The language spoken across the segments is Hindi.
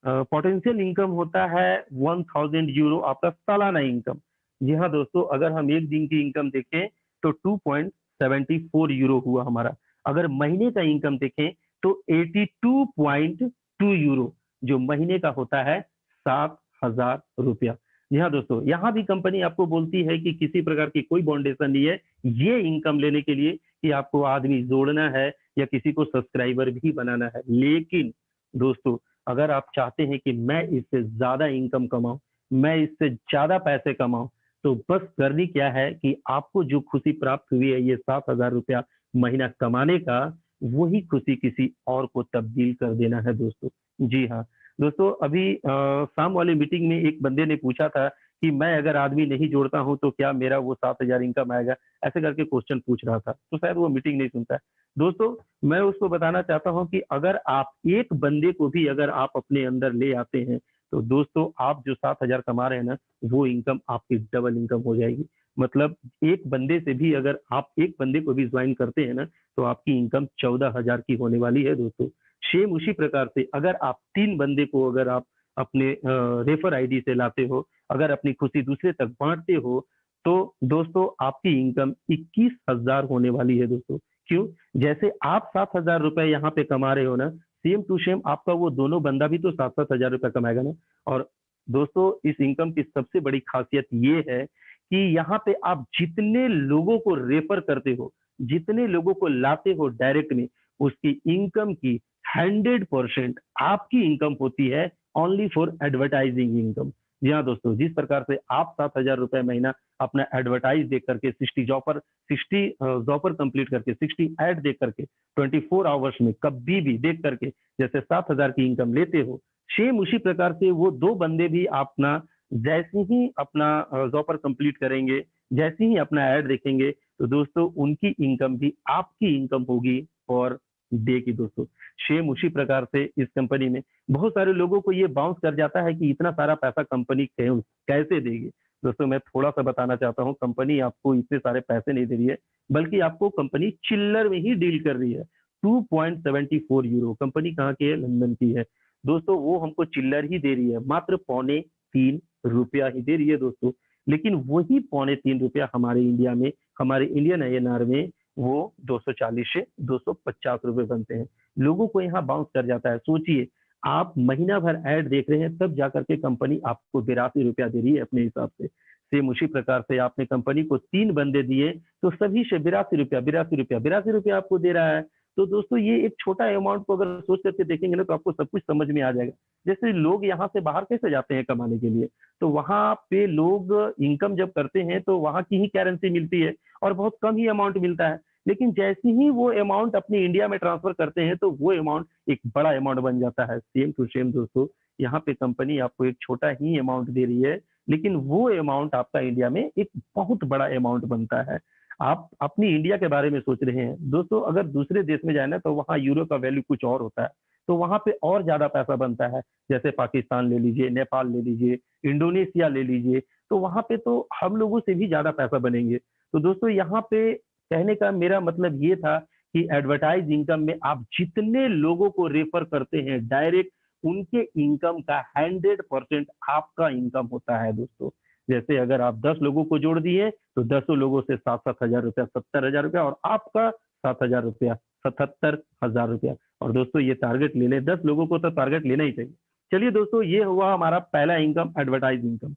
पोटेंशियल इनकम होता है 1000 यूरो आपका सालाना इनकम। जी हाँ दोस्तों, अगर हम एक दिन की इनकम देखें तो 2.74 यूरो हुआ हमारा। अगर महीने का इनकम देखें तो 82.2 यूरो, जो महीने का होता है 7,000 रुपया। जी हाँ दोस्तों, यहाँ भी कंपनी आपको बोलती है कि किसी प्रकार की कोई बाउंडेशन नहीं है ये इनकम लेने के लिए कि आपको आदमी जोड़ना है या किसी को सब्सक्राइबर भी बनाना है। लेकिन दोस्तों, अगर आप चाहते हैं कि मैं इससे ज्यादा इनकम कमाऊं, मैं इससे ज्यादा पैसे कमाऊं, तो बस करनी क्या है कि आपको जो खुशी प्राप्त हुई है ये 7,000 रुपया महीना कमाने का, वही खुशी किसी और को तब्दील कर देना है दोस्तों। जी हाँ दोस्तों, अभी शाम वाली मीटिंग में एक बंदे ने पूछा था कि मैं अगर आदमी नहीं जोड़ता हूं तो क्या मेरा वो 7,000 इनकम आएगा, ऐसे करके क्वेश्चन पूछ रहा था। तो शायद वो मीटिंग नहीं सुनता है दोस्तों। मैं उसको बताना चाहता हूं कि अगर आप एक बंदे को भी अगर आप अपने अंदर ले आते हैं तो दोस्तों आप जो 7,000 कमा रहे हैं ना, वो इनकम आपकी डबल इनकम हो जाएगी। मतलब एक बंदे से भी अगर आप एक बंदे को भी ज्वाइन करते हैं ना, तो आपकी इनकम 14,000 की होने वाली है दोस्तों। सेम उसी प्रकार से अगर आप 3 बंदे को अगर आप अपने रेफर आईडी से लाते हो, अगर अपनी खुशी दूसरे तक बांटते हो, तो दोस्तों आपकी इनकम 21,000 होने वाली है दोस्तों। क्यों? जैसे आप 7,000 रुपए यहाँ पे कमा रहे हो ना, सेम टू सेम आपका वो दोनों बंदा भी तो 7,000 रुपए कमाएगा ना। और दोस्तों, इस इनकम की सबसे बड़ी खासियत ये है कि यहाँ पे आप जितने लोगों को रेफर करते हो, जितने लोगों को लाते हो डायरेक्ट में, उसकी इनकम की 100% आपकी इनकम होती है ओनली फॉर एडवर्टाइजिंग इनकम। जी हाँ दोस्तों, जिस प्रकार से आप 7,000 रुपए महीना अपना एडवर्टाइज देख करके 60 जॉपर कंप्लीट करके 60 ऐड देख करके 24 आवर्स में कभी भी देख करके जैसे 7,000 की इनकम लेते हो, सेम उसी प्रकार से वो 2 बंदे भी अपना जैसे ही अपना जॉपर कंप्लीट करेंगे, जैसे ही अपना ऐड देखेंगे, तो दोस्तों उनकी इनकम भी आपकी इनकम होगी और डे की दोस्तों। सेम उसी प्रकार से इस कंपनी में बहुत सारे लोगों को ये बाउंस कर जाता है कि इतना सारा पैसा कंपनी कैसे देगी। दोस्तों, मैं थोड़ा सा बताना चाहता हूँ, कंपनी आपको इतने सारे पैसे नहीं दे रही है, बल्कि आपको कंपनी चिल्लर में ही डील कर रही है। 2.74 यूरो कंपनी कहाँ की है? लंदन की है दोस्तों। वो हमको चिल्लर ही दे रही है, मात्र 3.25 रुपया ही दे रही है दोस्तों। लेकिन वही 3.25 रुपया हमारे इंडिया में, हमारे इंडियन INR में वो 240 से 250 रुपए बनते हैं। लोगों को यहाँ बाउंस कर जाता है। सोचिए, आप महीना भर ऐड देख रहे हैं, तब जाकर के कंपनी आपको 82 रुपया दे रही है अपने हिसाब से। सेम उसी प्रकार से आपने कंपनी को 3 बंदे दिए तो सभी से 82 रुपया 82 रुपया 82 रुपया आपको दे रहा है। तो दोस्तों, ये एक छोटा अमाउंट को अगर सोच करके देखेंगे ना, तो आपको सब कुछ समझ में आ जाएगा। जैसे लोग यहाँ से बाहर कैसे जाते हैं कमाने के लिए, तो वहां पे लोग इनकम जब करते हैं तो वहां की ही करेंसी मिलती है और बहुत कम ही अमाउंट मिलता है। लेकिन जैसे ही वो अमाउंट अपने इंडिया में ट्रांसफर करते हैं तो वो अमाउंट एक बड़ा अमाउंट बन जाता है। सेम टू सेम दोस्तों, यहाँ पे कंपनी आपको एक छोटा ही अमाउंट दे रही है, लेकिन वो अमाउंट आपका इंडिया में एक बहुत बड़ा अमाउंट बनता है। आप अपनी इंडिया के बारे में सोच रहे हैं दोस्तों, अगर दूसरे देश में जाए ना तो वहाँ यूरो का वैल्यू कुछ और होता है, तो वहां पे और ज्यादा पैसा बनता है। जैसे पाकिस्तान ले लीजिए, नेपाल ले लीजिए, इंडोनेशिया ले लीजिए, तो वहां पे तो हम लोगों से भी ज्यादा पैसा बनेंगे। तो दोस्तों, यहाँ पे कहने का मेरा मतलब ये था कि एडवर्टाइज इनकम में आप जितने लोगों को रेफर करते हैं डायरेक्ट, उनके इनकम का 100% आपका इनकम होता है दोस्तों। जैसे अगर आप 10 लोगों को जोड़ दिए तो 10 लोगों से 7,000 रुपया 70,000 रुपया, और आपका 7,000 रुपया 77,000 रुपया। और दोस्तों, ये टारगेट ले लें, 10 लोगों को तो टारगेट लेना ही चाहिए। चलिए दोस्तों, ये हुआ हमारा पहला इनकम, एडवर्टाइज इनकम।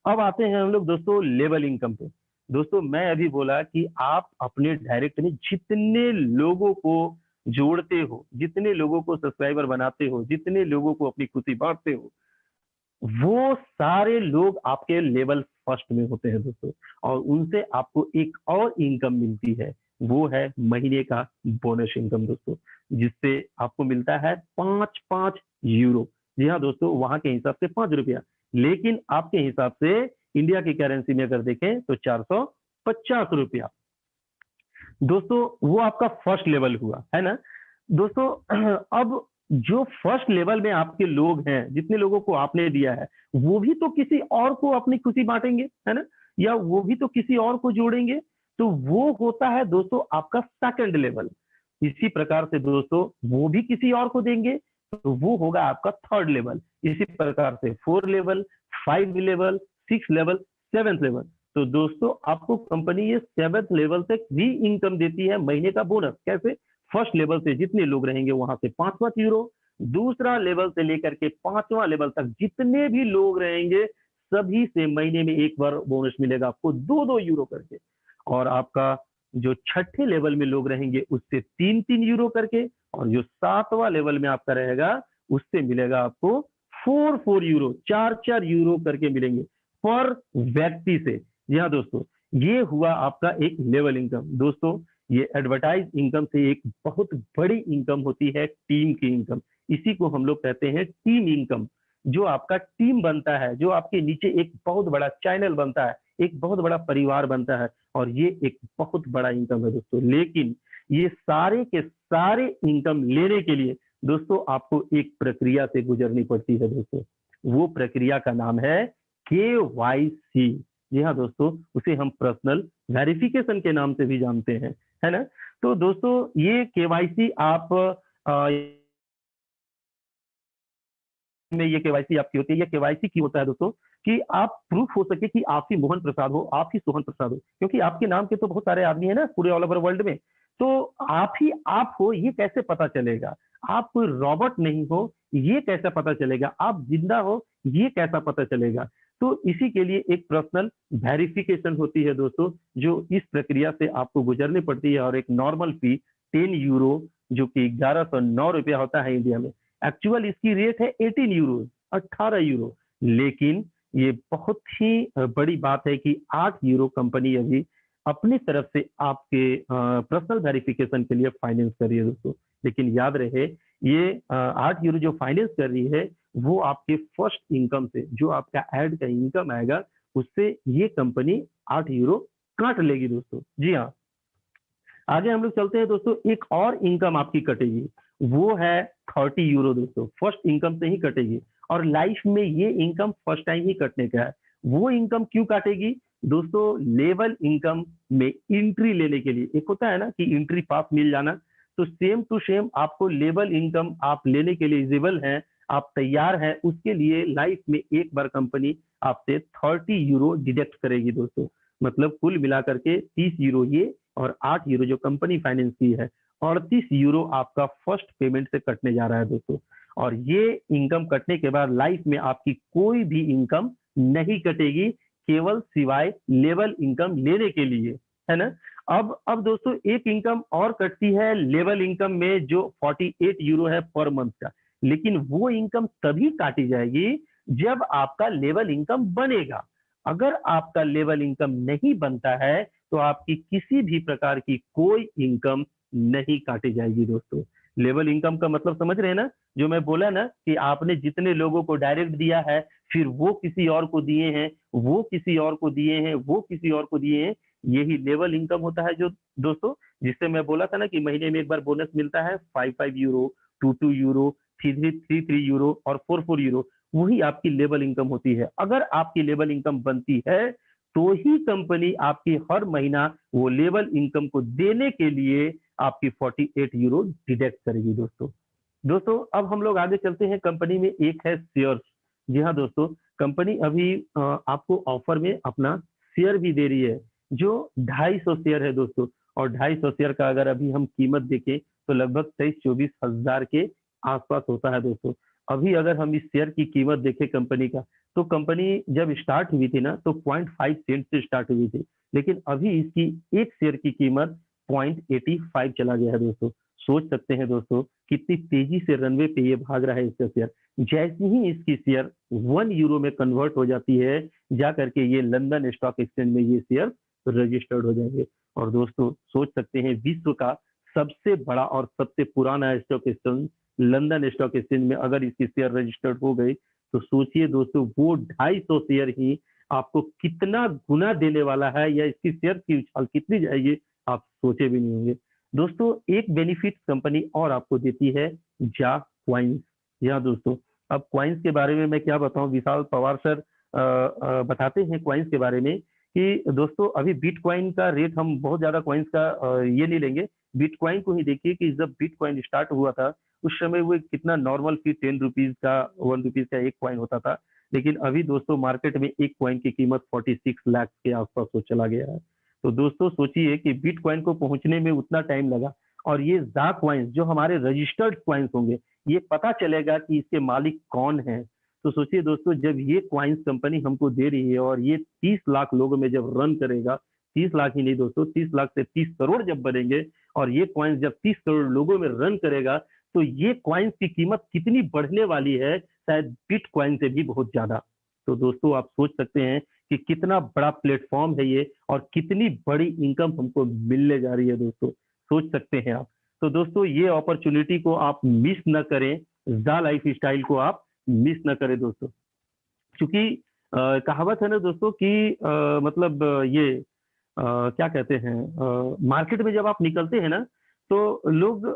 अब आते हैं हम लोग दोस्तों लेवल इनकम पे। दोस्तों, मैं अभी बोला कि आप अपने डायरेक्ट में जितने लोगों को जोड़ते हो, जितने लोगों को सब्सक्राइबर बनाते हो, जितने लोगों को अपनी खुशी बांटते हो, वो सारे लोग आपके लेवल फर्स्ट में होते हैं दोस्तों। और उनसे आपको एक और इनकम मिलती है, वो है महीने का बोनस इनकम दोस्तों, जिससे आपको मिलता है 5-5 यूरो। जी हाँ दोस्तों, वहां के हिसाब से 5 रुपया, लेकिन आपके हिसाब से इंडिया की करेंसी में अगर देखें तो 450 रुपया दोस्तों। वो आपका फर्स्ट लेवल हुआ है ना दोस्तों। अब जो फर्स्ट लेवल में आपके लोग हैं, जितने लोगों को आपने दिया है, वो भी तो किसी और को अपनी खुशी बांटेंगे, है ना, या वो भी तो किसी और को जोड़ेंगे। तो वो होता है दोस्तों आपका सेकंड लेवल। इसी प्रकार से दोस्तों वो भी किसी और को देंगे, तो वो होगा आपका थर्ड लेवल। इसी प्रकार से 4 level, 5 level, 6 level, 7th level. तो दोस्तों आपको कंपनी ये 7th लेवल तक भी इनकम देती है महीने का बोनस। कैसे? फर्स्ट लेवल से जितने लोग रहेंगे वहां से 5-5 यूरो, दूसरा लेवल से लेकर के 5वां लेवल तक जितने भी लोग रहेंगे सभी से महीने में एक बार बोनस मिलेगा आपको 2-2 यूरो करके। और आपका जो छठे लेवल में लोग रहेंगे उससे 3-3 यूरो करके, और जो 7वां लेवल में आपका रहेगा उससे मिलेगा आपको 4-4 यूरो, 4-4 यूरो करके मिलेंगे पर व्यक्ति से। जी हाँ दोस्तों, ये हुआ आपका एक लेवल इनकम। दोस्तों ये एडवर्टाइज इनकम से एक बहुत बड़ी इनकम होती है टीम की इनकम। इसी को हम लोग कहते हैं टीम इनकम। जो आपका टीम बनता है, जो आपके नीचे एक बहुत बड़ा चैनल बनता है, एक बहुत बड़ा परिवार बनता है, और ये एक बहुत बड़ा इनकम है दोस्तों। लेकिन ये सारे के सारे इनकम लेने के लिए दोस्तों आपको एक प्रक्रिया से गुजरनी पड़ती है दोस्तों। वो प्रक्रिया का नाम है KYC। जी हाँ दोस्तों, उसे हम पर्सनल वेरिफिकेशन के नाम से भी जानते हैं, है ना। तो दोस्तों ये KYC आप में ये केवाईसी आपकी होती है। ये केवाईसी क्यों होता है दोस्तों? कि आप प्रूफ हो सके कि आप ही मोहन प्रसाद हो, आप ही सोहन प्रसाद हो, क्योंकि आपके नाम के तो बहुत सारे आदमी है ना पूरे ऑल ओवर वर्ल्ड में। तो आप ही आप हो ये कैसे पता चलेगा? आप कोई रॉबर्ट नहीं हो ये कैसे पता चलेगा? आप जिंदा हो ये कैसा पता चलेगा? तो इसी के लिए एक पर्सनल वेरिफिकेशन होती है दोस्तों, जो इस प्रक्रिया से आपको गुजरनी पड़ती है। और एक नॉर्मल फी 10 यूरो, जो कि 1109 रुपया होता है इंडिया में। एक्चुअल इसकी रेट है 18 यूरो, 18 यूरो। लेकिन ये बहुत ही बड़ी बात है कि 8 यूरो कंपनी अभी अपनी तरफ से आपके पर्सनल वेरिफिकेशन के लिए फाइनेंस कर रही है दोस्तों। लेकिन याद रहे ये 8 यूरो जो फाइनेंस कर रही है वो आपके फर्स्ट इनकम से, जो आपका एड का इनकम आएगा उससे ये कंपनी 8 यूरो काट लेगी दोस्तों। जी हाँ, आगे हम लोग चलते हैं दोस्तों। एक और इनकम आपकी कटेगी, वो है 30 यूरो दोस्तों। फर्स्ट इनकम से ही कटेगी, और लाइफ में ये इनकम फर्स्ट टाइम ही कटने का है। वो इनकम क्यों काटेगी दोस्तों? लेवल इनकम में एंट्री लेने के लिए एक होता है ना कि एंट्री पास मिल जाना, तो सेम टू सेम आपको लेवल इनकम आप लेने के लिए एलिजिबल हैं, आप तैयार हैं, उसके लिए लाइफ में एक बार कंपनी आपसे 30 यूरो डिडक्ट करेगी दोस्तों। मतलब कुल मिलाकर के 30 यूरो ये और 8 यूरो जो कंपनी फाइनेंस की है, 38 यूरो आपका फर्स्ट पेमेंट से कटने जा रहा है दोस्तों। और ये इनकम कटने के बाद लाइफ में आपकी कोई भी इनकम नहीं कटेगी, केवल सिवाय लेवल इनकम लेने के लिए, है ना। अब दोस्तों एक इनकम और कटती है लेवल इनकम में, जो 48 यूरो है पर मंथ का। लेकिन वो इनकम तभी काटी जाएगी जब आपका लेवल इनकम बनेगा। अगर आपका लेवल इनकम नहीं बनता है तो आपकी किसी भी प्रकार की कोई इनकम नहीं काटी जाएगी दोस्तों। लेवल इनकम का मतलब समझ रहे हैं ना? जो मैं बोला ना कि आपने जितने लोगों को डायरेक्ट दिया है, फिर वो किसी और को दिए हैं, वो किसी और को दिए हैं, वो किसी और को दिए हैं, यही लेवल इनकम होता है जो दोस्तों, जिससे मैं बोला था ना कि महीने में एक बार बोनस मिलता है 5-5 यूरो, 2-2 यूरो, 3-3 यूरो और 4-4 यूरो। वही आपकी लेवल इनकम होती है। अगर आपकी लेवल इनकम बनती है तो ही कंपनी आपकी हर महीना वो लेवल इनकम को देने के लिए आपकी 48 यूरो डिडक्ट करेगी दोस्तों। दोस्तों अब हम लोग आगे चलते हैं। कंपनी में एक है शेयर्स। जी हाँ दोस्तों, कंपनी अभी आपको ऑफर में अपना शेयर भी दे रही है, जो 250 शेयर है दोस्तों। और 250 शेयर का अगर अभी हम कीमत देखें तो लगभग 23-24 हजार के आसपास होता है दोस्तों। अभी अगर हम इस शेयर की कीमत देखें कंपनी का, तो कंपनी जब स्टार्ट हुई थी ना तो 0.5 सेंट से स्टार्ट हुई थी, लेकिन अभी इसकी एक शेयर की कीमत 0.85 चला गया है दोस्तों। सोच सकते हैं दोस्तों कितनी तेजी से रनवे पे ये भाग रहा है इसका शेयर। जैसे ही इसकी शेयर 1 यूरो में कन्वर्ट हो जाती है, जा करके ये लंदन स्टॉक एक्सचेंज में ये शेयर रजिस्टर्ड हो जाएंगे। और दोस्तों सोच सकते हैं विश्व का सबसे बड़ा और सबसे पुराना stock exchange London stock exchange में अगर इसकी शेयर रजिस्टर्ड हो गई, तो सोचिए दोस्तों वो 250 शेयर ही आपको कितना गुना देने वाला है, या इसकी शेयर की उछाल कितनी जाएगी आप सोचे भी नहीं होंगे दोस्तों। एक बेनिफिट कंपनी और आपको देती है, जा क्वाइंस। यहाँ दोस्तों अब क्वाइंस के बारे में मैं क्या बताऊं, विशाल पवार सर बताते हैं क्वाइंस के बारे में कि दोस्तों अभी बिटकॉइन का रेट, हम बहुत ज्यादा क्वाइंस का ये नहीं लेंगे, बिटकॉइन को ही देखिए कि जब बिटकॉइन स्टार्ट हुआ था उस समय वो कितना नॉर्मल फी 10 रुपीज का 1 रुपीज का एक कॉइन होता था, लेकिन अभी दोस्तों मार्केट में एक कॉइन की कीमत 46 लाख के आसपास हो चला गया है। तो दोस्तों सोचिए कि बिटकॉइन को पहुंचने में उतना टाइम लगा, और ये जा कॉइन्स जो हमारे रजिस्टर्ड कॉइन्स होंगे, ये पता चलेगा कि इसके मालिक कौन है। तो सोचिए दोस्तों, जब ये कॉइन्स कंपनी हमको दे रही है और ये 30 लाख लोगों में जब रन करेगा, 30 लाख ही नहीं दोस्तों, 30 लाख से 30 करोड़ जब बनेंगे, और ये कॉइन्स जब 30 करोड़ लोगों में रन करेगा, तो ये कॉइन्स की कीमत कितनी बढ़ने वाली है, शायद बिटकॉइन से भी बहुत ज्यादा। तो दोस्तों आप सोच सकते हैं कि कितना बड़ा प्लेटफॉर्म है ये, और कितनी बड़ी इनकम हमको मिलने जा रही है दोस्तों, सोच सकते हैं आप। तो दोस्तों ये अपॉर्चुनिटी को आप मिस न करें, ज़ा लाइफ स्टाइल को आप मिस न करें दोस्तों, क्योंकि कहावत है ना दोस्तों कि मतलब ये क्या कहते हैं, मार्केट में जब आप निकलते हैं ना, तो लोग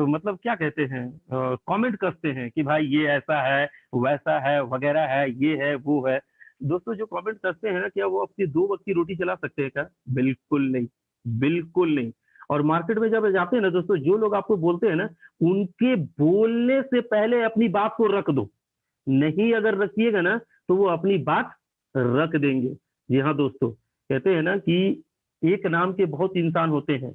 मतलब क्या कहते हैं, कमेंट करते हैं कि भाई ये ऐसा है, वैसा है, वगैरह है, ये है, वो है। दोस्तों जो कमेंट करते हैं ना, क्या वो अपनी 2 वक्त की रोटी चला सकते हैं क्या? बिल्कुल नहीं, बिल्कुल नहीं। और मार्केट में जब जाते हैं ना दोस्तों, जो लोग आपको बोलते हैं ना, उनके बोलने से पहले अपनी बात को रख दो, नहीं अगर रखिएगा ना तो वो अपनी बात रख देंगे। जी हाँ दोस्तों, कहते हैं ना कि एक नाम के बहुत इंसान होते हैं,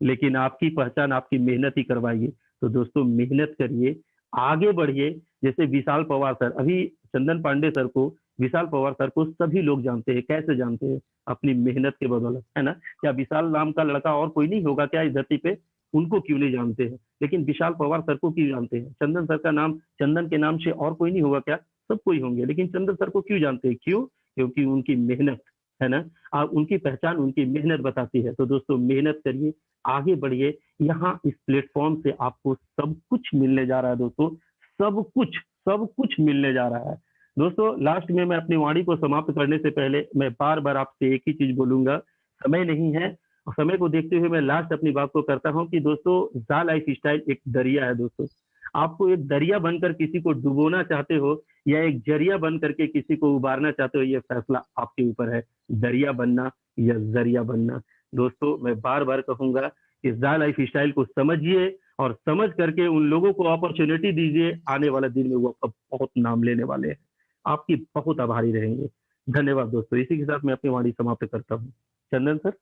लेकिन आपकी पहचान आपकी मेहनत ही करवाइए। तो दोस्तों मेहनत करिए, आगे बढ़िए। जैसे विशाल पवार सर, अभी चंदन पांडे सर को, विशाल पवार सर को सभी लोग जानते हैं, कैसे जानते हैं? अपनी मेहनत के बदौलत, है ना? क्या विशाल नाम का लड़का और कोई नहीं होगा क्या इस धरती पे? उनको क्यों नहीं जानते हैं? लेकिन विशाल पवार सर को क्यों जानते हैं? चंदन सर का नाम, चंदन के नाम से और कोई नहीं होगा क्या? सब कोई होंगे, लेकिन चंदन सर को क्यों जानते हैं? क्यों? क्योंकि उनकी मेहनत, है ना? उनकी पहचान उनकी मेहनत बताती है। तो दोस्तों मेहनत करिए, आगे बढ़िए। यहाँ इस प्लेटफॉर्म से आपको सब कुछ मिलने जा रहा है दोस्तों, सब कुछ, सब कुछ मिलने जा रहा है दोस्तों। लास्ट में मैं अपनी वाणी को समाप्त करने से पहले मैं बार बार आपसे एक ही चीज बोलूंगा, समय नहीं है, और समय को देखते हुए मैं लास्ट अपनी बात को करता हूँ कि दोस्तों जा लाइफ स्टाइल एक दरिया है दोस्तों। आपको एक दरिया बनकर किसी को डुबोना चाहते हो, या एक जरिया बन करके किसी को उबारना चाहते हो, ये फैसला आपके ऊपर है, दरिया बनना या जरिया बनना। दोस्तों मैं बार बार कहूंगा कि जा लाइफ स्टाइल को समझिए, और समझ करके उन लोगों को अपॉर्चुनिटी दीजिए, आने वाला दिन में वो आपका बहुत नाम लेने वाले हैं, आपकी बहुत आभारी रहेंगे। धन्यवाद दोस्तों, इसी के साथ मैं अपनी वाणी समाप्त करता हूँ। चंदन सर।